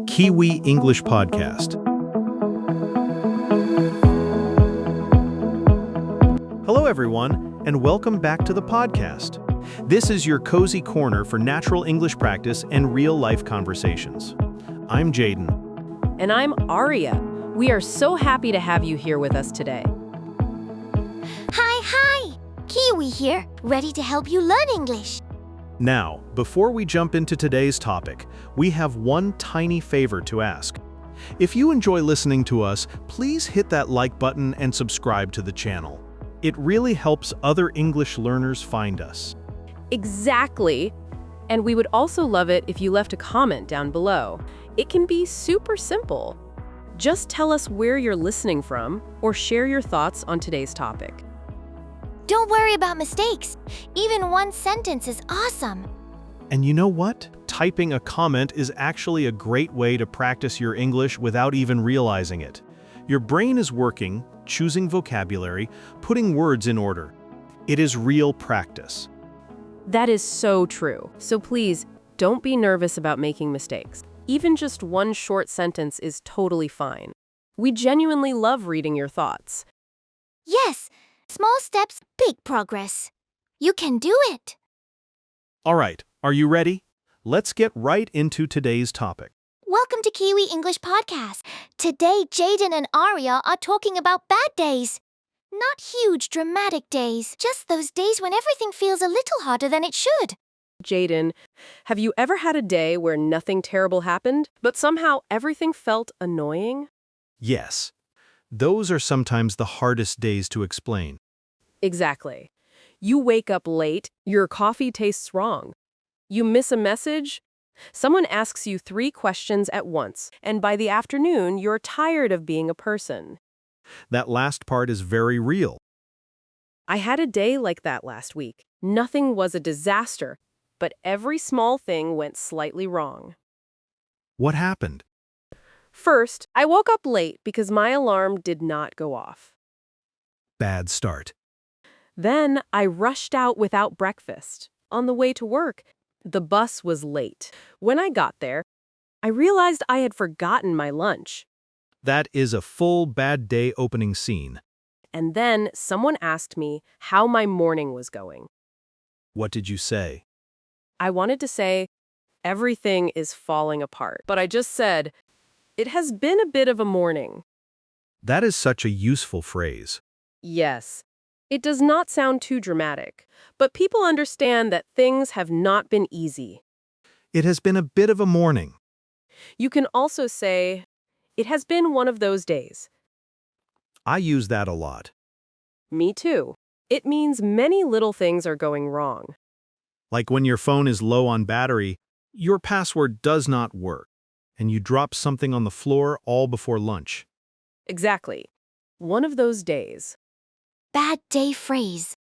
Kiwi English Podcast. Hello, everyone, and welcome back to the podcast. This is your cozy corner for natural English practice and real-life conversations. I'm Jayden. And I'm Aria. We are so happy to have you here with us today. Hi! Kiwi here, ready to help you learn English. Now, before we jump into today's topic, we have one tiny favor to ask. If you enjoy listening to us, please hit that like button and subscribe to the channel. It really helps other English learners find us. Exactly. And we would also love it if you left a comment down below. It can be super simple. Just tell us where you're listening from or share your thoughts on today's topic. Don't worry about mistakes. Even one sentence is awesome. And you know what? Typing a comment is actually a great way to practice your English without even realizing it. Your brain is working, choosing vocabulary, putting words in order. It is real practice. That is so true. So please, don't be nervous about making mistakes. Even just one short sentence is totally fine. We genuinely love reading your thoughts. Yes, small steps, big progress. You can do it. All right, are you ready? Let's get right into today's topic. Welcome to Kiwi English Podcast. Today, Jayden and Aria are talking about bad days. Not huge, dramatic days, just those days when everything feels a little harder than it should. Jayden, have you ever had a day where nothing terrible happened, but somehow everything felt annoying? Yes, those are sometimes the hardest days to explain. Exactly. You wake up late, your coffee tastes wrong. You miss a message, someone asks you 3 questions at once, and by the afternoon, you're tired of being a person. That last part is very real. I had a day like that last week. Nothing was a disaster, but every small thing went slightly wrong. What happened? First, I woke up late because my alarm did not go off. Bad start. Then I rushed out without breakfast. On the way to work, the bus was late. When I got there, I realized I had forgotten my lunch. That is a full bad day opening scene. And then someone asked me how my morning was going. What did you say? I wanted to say, everything is falling apart. But I just said, it has been a bit of a morning. That is such a useful phrase. Yes. It does not sound too dramatic, but people understand that things have not been easy. It has been a bit of a morning. You can also say, it has been one of those days. I use that a lot. Me too. It means many little things are going wrong. Like when your phone is low on battery, your password does not work, and you drop something on the floor all before lunch. Exactly. One of those days. Bad day phrase.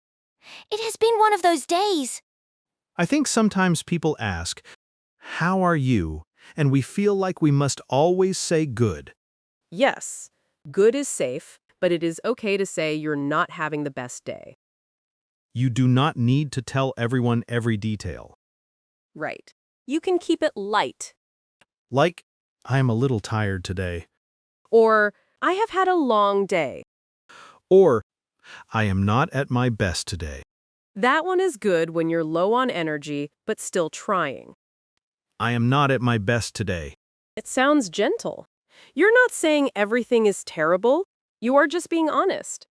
It has been one of those days. I think sometimes people ask, "How are you?" and we feel like we must always say good. Yes, good is safe, but it is okay to say you're not having the best day. You do not need to tell everyone every detail. Right. You can keep it light. Like, "I am a little tired today." Or, I have had a long day. Or, "I am not at my best today." That one is good when you're low on energy, but still trying. "I am not at my best today." It sounds gentle. You're not saying everything is terrible. You are just being honest.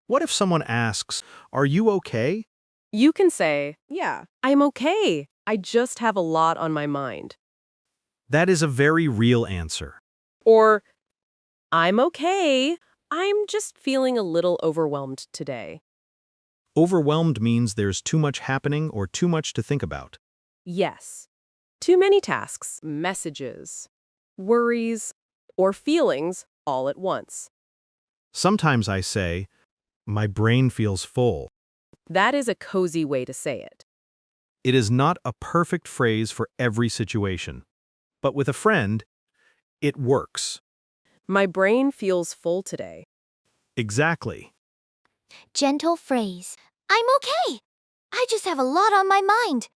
What if someone asks, "Are you okay?" You can say, yeah, I'm okay. I just have a lot on my mind. That is a very real answer. Or, I'm okay. I'm just feeling a little overwhelmed today. Overwhelmed means there's too much happening or too much to think about. Yes. Too many tasks, messages, worries, or feelings all at once. Sometimes I say, "My brain feels full." That is a cozy way to say it. It is not a perfect phrase for every situation. But with a friend, it works. My brain feels full today. Exactly. Gentle phrase. I'm okay. I just have a lot on my mind.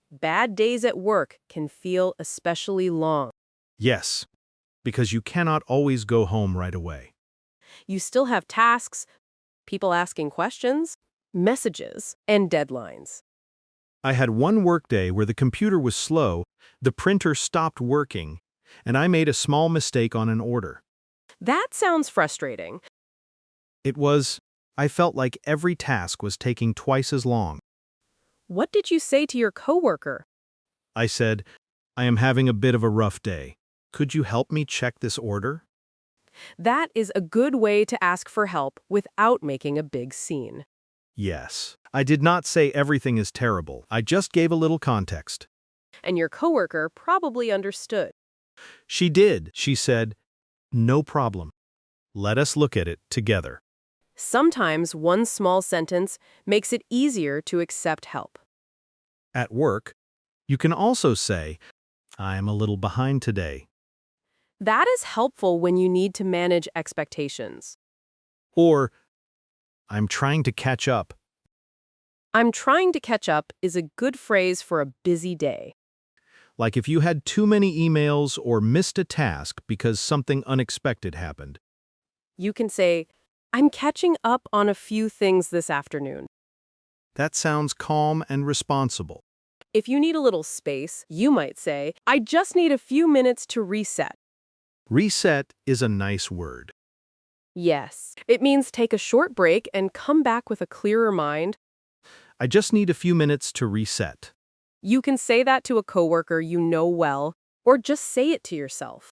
Bad days at work can feel especially long. Yes, because you cannot always go home right away. You still have tasks, people asking questions, messages, and deadlines. I had one workday where the computer was slow, the printer stopped working, and I made a small mistake on an order. That sounds frustrating. I felt like every task was taking twice as long. What did you say to your coworker? I said, I am having a bit of a rough day. Could you help me check this order? That is a good way to ask for help without making a big scene. Yes. I did not say everything is terrible. I just gave a little context. And your coworker probably understood. She did. She said, no problem. Let us look at it together. Sometimes one small sentence makes it easier to accept help. At work, you can also say, I am a little behind today. That is helpful when you need to manage expectations. Or, I'm trying to catch up. I'm trying to catch up is a good phrase for a busy day. Like if you had too many emails or missed a task because something unexpected happened. You can say, I'm catching up on a few things this afternoon. That sounds calm and responsible. If you need a little space, you might say, I just need a few minutes to reset. Reset is a nice word. Yes, it means take a short break and come back with a clearer mind. I just need a few minutes to reset. You can say that to a coworker you know well, or just say it to yourself.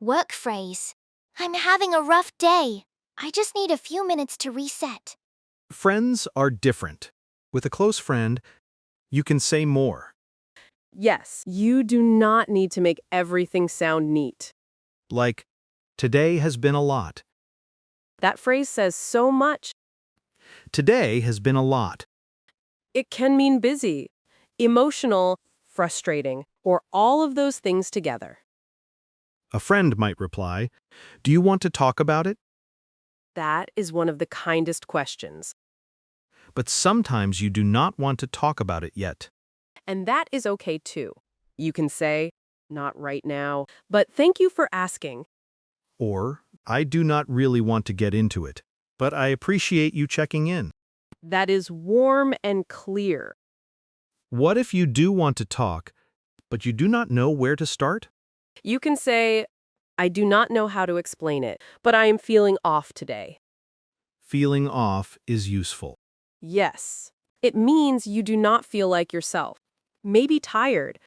Work phrase. I'm having a rough day. I just need a few minutes to reset. Friends are different. With a close friend, you can say more. Yes, you do not need to make everything sound neat. Like, today has been a lot. That phrase says so much. Today has been a lot. It can mean busy, emotional, frustrating, or all of those things together. A friend might reply, do you want to talk about it? That is one of the kindest questions. But sometimes you do not want to talk about it yet. And that is okay too. You can say, not right now, but thank you for asking. Or, I do not really want to get into it, but I appreciate you checking in. That is warm and clear. What if you do want to talk, but you do not know where to start? You can say, I do not know how to explain it, but I am feeling off today. Feeling off is useful. Yes, it means you do not feel like yourself. Maybe tired,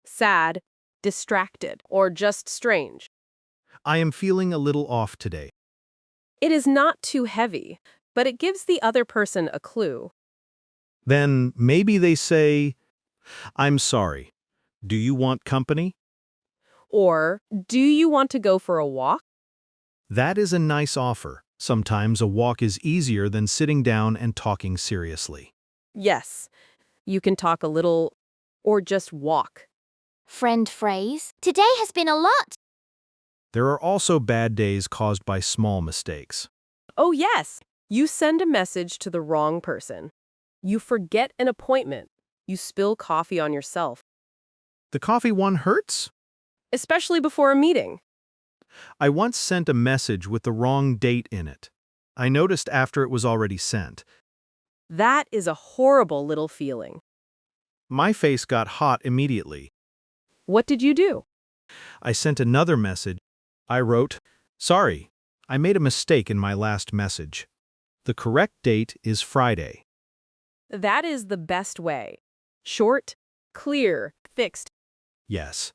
sad, distracted, or just strange. I am feeling a little off today. It is not too heavy, but it gives the other person a clue. Then maybe they say, I'm sorry. Do you want company? Or, do you want to go for a walk? That is a nice offer. Sometimes a walk is easier than sitting down and talking seriously. Yes, you can talk a little, or just walk. Friend phrase. Today has been a lot. There are also bad days caused by small mistakes. Oh yes, you send a message to the wrong person. You forget an appointment. You spill coffee on yourself. The coffee one hurts? Especially before a meeting. I once sent a message with the wrong date in it. I noticed after it was already sent. That is a horrible little feeling. My face got hot immediately. What did you do? I sent another message. I wrote, sorry, I made a mistake in my last message. The correct date is Friday. That is the best way. Short, clear, fixed. Yes.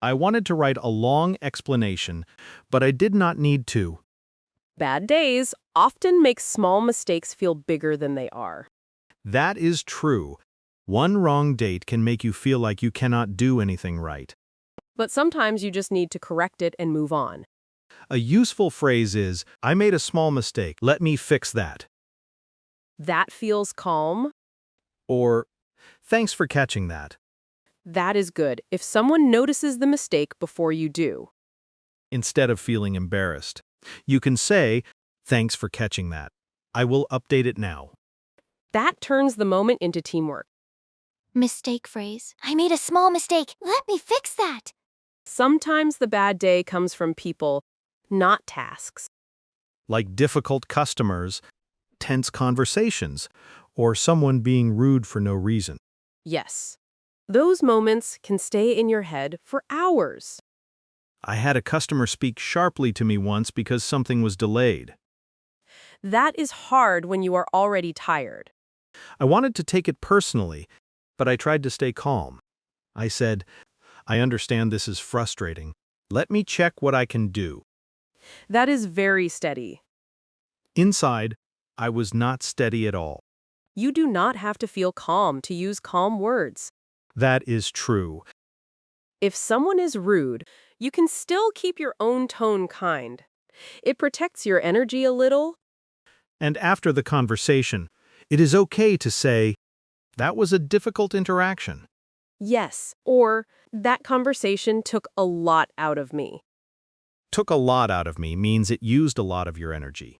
I wanted to write a long explanation, but I did not need to. Bad days often make small mistakes feel bigger than they are. That is true. One wrong date can make you feel like you cannot do anything right. But sometimes you just need to correct it and move on. A useful phrase is, I made a small mistake, let me fix that. That feels calm. Or, thanks for catching that. That is good if someone notices the mistake before you do. Instead of feeling embarrassed, you can say, thanks for catching that. I will update it now. That turns the moment into teamwork. Mistake phrase. I made a small mistake. Let me fix that. Sometimes the bad day comes from people, not tasks. Like difficult customers, tense conversations, or someone being rude for no reason. Yes. Those moments can stay in your head for hours. I had a customer speak sharply to me once because something was delayed. That is hard when you are already tired. I wanted to take it personally, but I tried to stay calm. I said, "I understand this is frustrating. Let me check what I can do." That is very steady. Inside, I was not steady at all. You do not have to feel calm to use calm words. That is true. If someone is rude, you can still keep your own tone kind. It protects your energy a little. And after the conversation, it is okay to say, "That was a difficult interaction." Yes, or that conversation took a lot out of me. Took a lot out of me means it used a lot of your energy.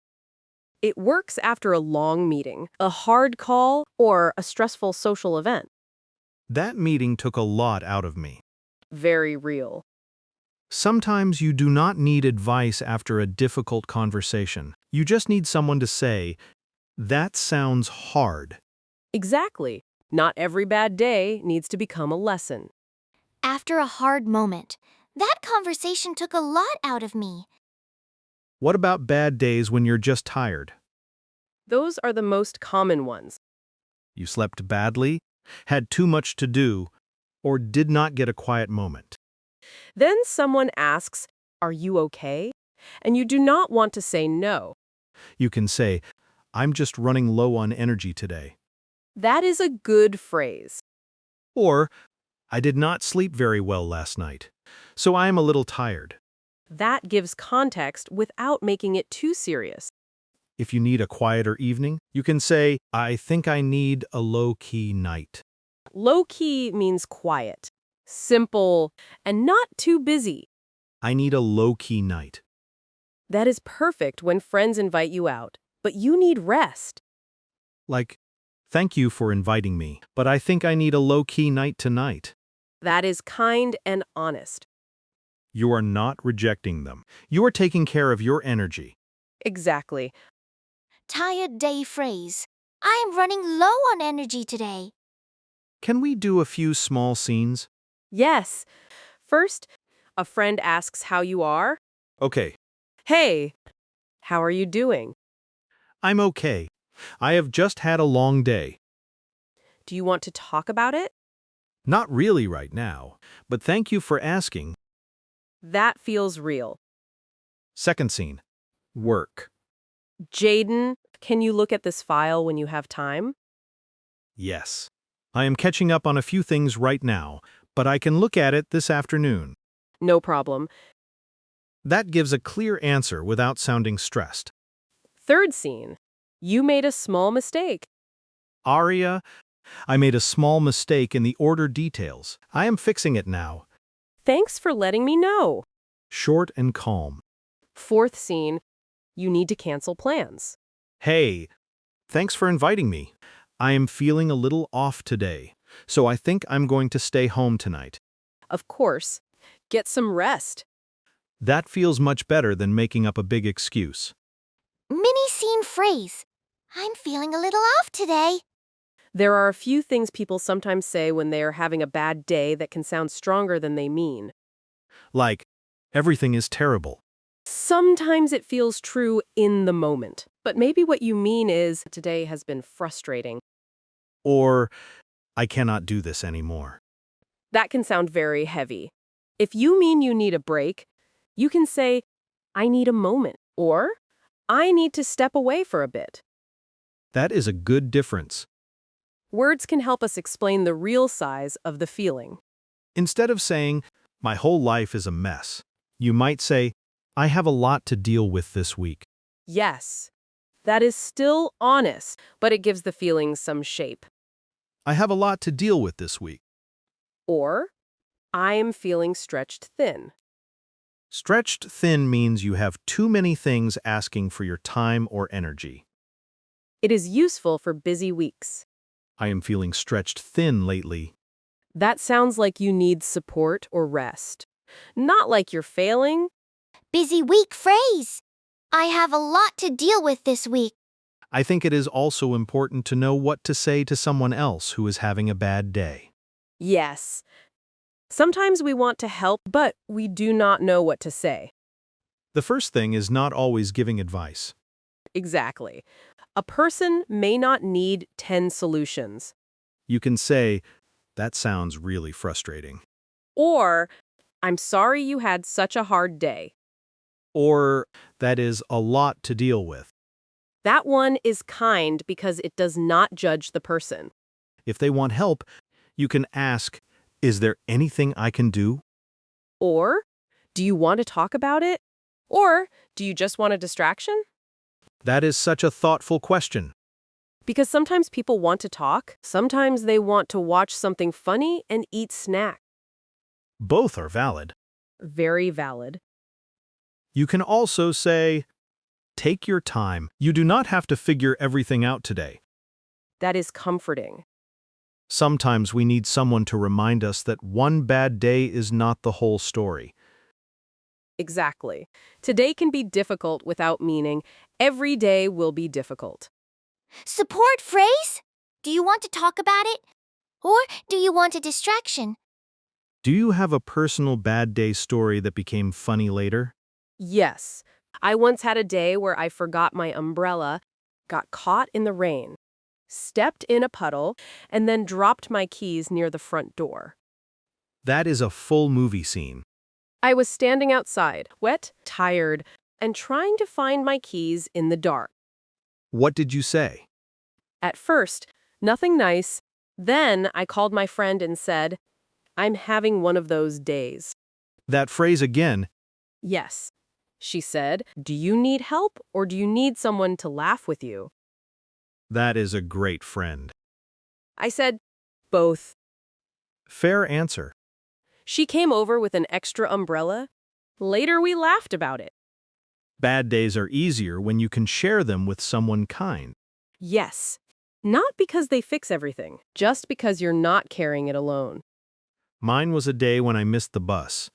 It works after a long meeting, a hard call, or a stressful social event. That meeting took a lot out of me. Very real. Sometimes you do not need advice after a difficult conversation. You just need someone to say, "That sounds hard." Exactly. Not every bad day needs to become a lesson. After a hard moment, that conversation took a lot out of me. What about bad days when you're just tired? Those are the most common ones. You slept badly, had too much to do, or did not get a quiet moment. Then someone asks, "Are you okay?" And you do not want to say no. You can say, "I'm just running low on energy today." That is a good phrase. Or, "I did not sleep very well last night, so I am a little tired." That gives context without making it too serious. If you need a quieter evening, you can say, "I think I need a low-key night." Low-key means quiet, simple, and not too busy. I need a low-key night. That is perfect when friends invite you out, but you need rest. Like, "Thank you for inviting me, but I think I need a low-key night tonight." That is kind and honest. You are not rejecting them. You are taking care of your energy. Exactly. Tired day phrase. I am running low on energy today. Can we do a few small scenes? Yes. First, a friend asks how you are. Okay, Hey, how are you doing? I'm okay. I have just had a long day. Do you want to talk about it? Not really right now, but thank you for asking. That feels real. Second scene. Work. Jayden, can you look at this file when you have time? Yes. I am catching up on a few things right now, but I can look at it this afternoon. No problem. That gives a clear answer without sounding stressed. Third scene. You made a small mistake. Aria, I made a small mistake in the order details. I am fixing it now. Thanks for letting me know. Short and calm. Fourth scene. You need to cancel plans. Hey, thanks for inviting me. I am feeling a little off today, so I think I'm going to stay home tonight. Of course. Get some rest. That feels much better than making up a big excuse. Mini scene phrase. I'm feeling a little off today. There are a few things people sometimes say when they are having a bad day that can sound stronger than they mean. Like, "Everything is terrible." Sometimes it feels true in the moment, but maybe what you mean is, "Today has been frustrating." Or, "I cannot do this anymore." That can sound very heavy. If you mean you need a break, you can say, "I need a moment," or "I need to step away for a bit." That is a good difference. Words can help us explain the real size of the feeling. Instead of saying, "My whole life is a mess," you might say, "I have a lot to deal with this week." Yes, that is still honest, but it gives the feeling some shape. I have a lot to deal with this week. Or, "I am feeling stretched thin." Stretched thin means you have too many things asking for your time or energy. It is useful for busy weeks. I am feeling stretched thin lately. That sounds like you need support or rest. Not like you're failing. Busy week phrase. I have a lot to deal with this week. I think it is also important to know what to say to someone else who is having a bad day. Yes. Sometimes we want to help, but we do not know what to say. The first thing is not always giving advice. Exactly. A person may not need 10 solutions. You can say, "That sounds really frustrating." Or, I'm sorry you had such a hard day. Or, "That is a lot to deal with." That one is kind because it does not judge the person. If they want help, you can ask, "Is there anything I can do?" Or, do you want to talk about it? Or, do you just want a distraction? That is such a thoughtful question. Because sometimes people want to talk, sometimes they want to watch something funny and eat snack. Both are valid. Very valid. You can also say, "Take your time. You do not have to figure everything out today." That is comforting. Sometimes we need someone to remind us that one bad day is not the whole story. Exactly. Today can be difficult without meaning every day will be difficult. Support phrase? Do you want to talk about it? Or do you want a distraction? Do you have a personal bad day story that became funny later? Yes. I once had a day where I forgot my umbrella, got caught in the rain, stepped in a puddle, and then dropped my keys near the front door. That is a full movie scene. I was standing outside, wet, tired, and trying to find my keys in the dark. What did you say? At first, nothing nice. Then I called my friend and said, "I'm having one of those days." That phrase again. Yes. She said, "Do you need help or do you need someone to laugh with you?" That is a great friend. I said, "Both." Fair answer. She came over with an extra umbrella. Later we laughed about it. Bad days are easier when you can share them with someone kind. Yes. Not because they fix everything, just because you're not carrying it alone. Mine was a day when I missed the bus,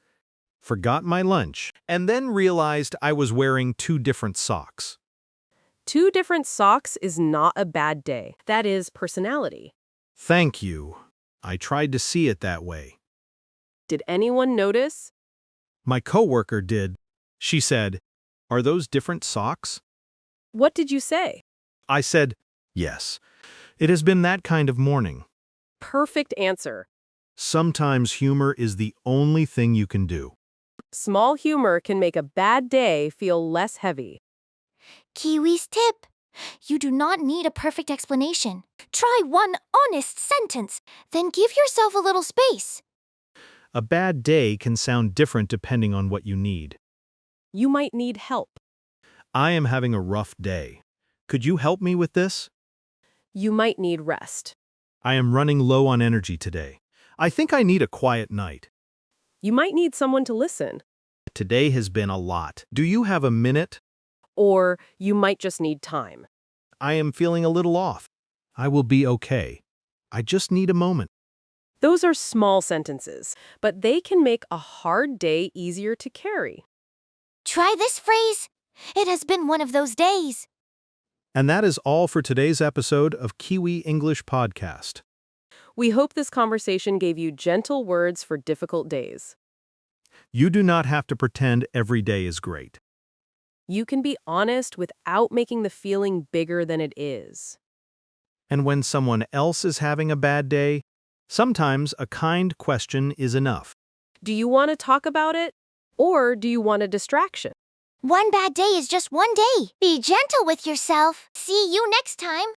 forgot my lunch, and then realized I was wearing 2 different socks. 2 different socks is not a bad day. That is personality. Thank you. I tried to see it that way. Did anyone notice? My coworker did. She said, "Are those different socks?" What did you say? I said, "Yes. It has been that kind of morning." Perfect answer. Sometimes humor is the only thing you can do. Small humor can make a bad day feel less heavy. Kiwi's tip. You do not need a perfect explanation. Try one honest sentence, then give yourself a little space. A bad day can sound different depending on what you need. You might need help. I am having a rough day. Could you help me with this? You might need rest. I am running low on energy today. I think I need a quiet night. You might need someone to listen. Today has been a lot. Do you have a minute? Or you might just need time. I am feeling a little off. I will be okay. I just need a moment. Those are small sentences, but they can make a hard day easier to carry. Try this phrase. It has been one of those days. And that is all for today's episode of Kiwi English Podcast. We hope this conversation gave you gentle words for difficult days. You do not have to pretend every day is great. You can be honest without making the feeling bigger than it is. And when someone else is having a bad day, sometimes a kind question is enough. Do you want to talk about it? Or do you want a distraction? One bad day is just one day. Be gentle with yourself. See you next time.